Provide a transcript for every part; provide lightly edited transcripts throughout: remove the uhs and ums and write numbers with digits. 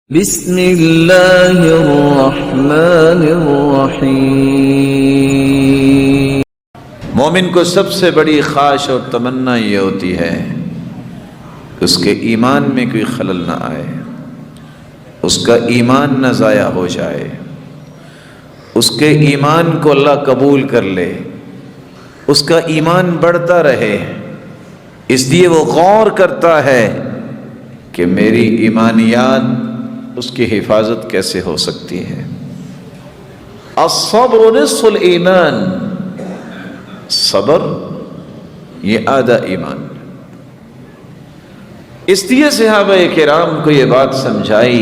بسم اللہ الرحمن الرحیم۔ مومن کو سب سے بڑی خواہش اور تمنا یہ ہوتی ہے کہ اس کے ایمان میں کوئی خلل نہ آئے، اس کا ایمان نہ ضائع ہو جائے، اس کے ایمان کو اللہ قبول کر لے، اس کا ایمان بڑھتا رہے۔ اس لیے وہ غور کرتا ہے کہ میری ایمانیات اس کی حفاظت کیسے ہو سکتی ہے۔ الصبر نصف الایمان، صبر یہ آدھا ایمان۔ اس لیے صحابہ کرام کو یہ بات سمجھائی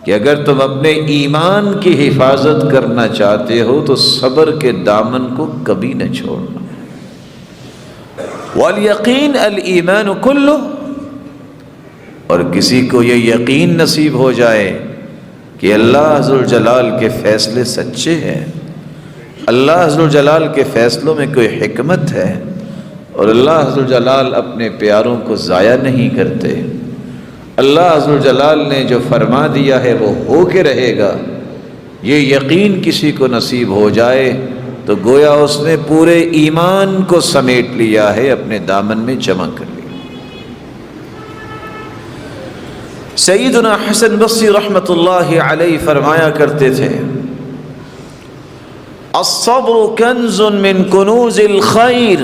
کہ اگر تم اپنے ایمان کی حفاظت کرنا چاہتے ہو تو صبر کے دامن کو کبھی نہ چھوڑنا۔ والیقین الایمان کلہ، اور کسی کو یہ یقین نصیب ہو جائے کہ اللہ ذوالجلال کے فیصلے سچے ہیں، اللہ ذوالجلال کے فیصلوں میں کوئی حکمت ہے، اور اللہ ذوالجلال اپنے پیاروں کو ضائع نہیں کرتے، اللہ ذوالجلال نے جو فرما دیا ہے وہ ہو کے رہے گا، یہ یقین کسی کو نصیب ہو جائے تو گویا اس نے پورے ایمان کو سمیٹ لیا ہے، اپنے دامن میں جمع کر لیا۔ سیدنا حسن بصری رحمۃ اللہ علیہ فرمایا کرتے تھے، الصبر کنز من کنوز الخیر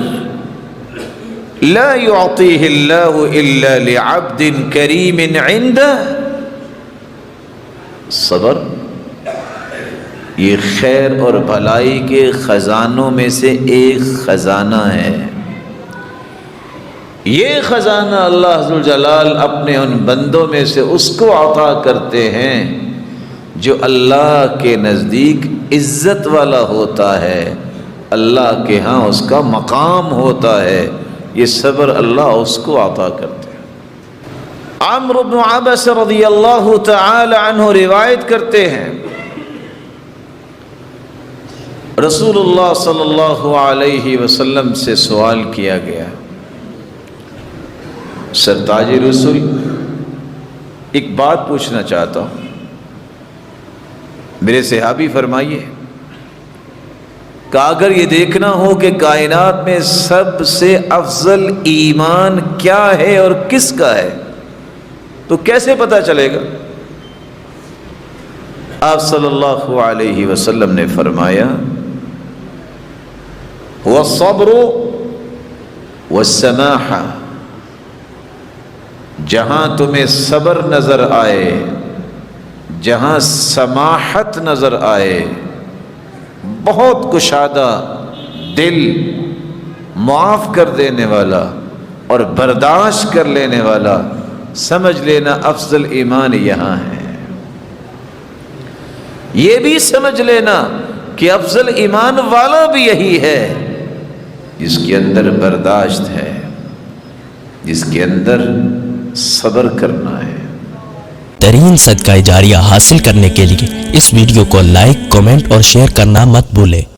لا يعطيه اللہ الا لعبد کریم عنده۔ صبر یہ خیر اور بھلائی کے خزانوں میں سے ایک خزانہ ہے۔ یہ خزانہ اللہ ذوالجلال اپنے ان بندوں میں سے اس کو عطا کرتے ہیں جو اللہ کے نزدیک عزت والا ہوتا ہے، اللہ کے ہاں اس کا مقام ہوتا ہے، یہ صبر اللہ اس کو عطا کرتے ہیں۔ عمرو بن عبس رضی اللہ تعالی عنہ روایت کرتے ہیں، رسول اللہ صلی اللہ علیہ وسلم سے سوال کیا گیا، سرتاج رسول ایک بات پوچھنا چاہتا ہوں، میرے صحابی فرمائیے کہ اگر یہ دیکھنا ہو کہ کائنات میں سب سے افضل ایمان کیا ہے اور کس کا ہے تو کیسے پتہ چلے گا؟ آپ صلی اللہ علیہ وسلم نے فرمایا، هو الصبر والسماحہ، جہاں تمہیں صبر نظر آئے، جہاں سماحت نظر آئے، بہت کشادہ دل، معاف کر دینے والا اور برداشت کر لینے والا، سمجھ لینا افضل ایمان یہاں ہے۔ یہ بھی سمجھ لینا کہ افضل ایمان والا بھی یہی ہے جس کے اندر برداشت ہے، جس کے اندر صبر کرنا ہے۔ ترین صدقہ جاریہ حاصل کرنے کے لیے اس ویڈیو کو لائک، کمنٹ اور شیئر کرنا مت بھولیں۔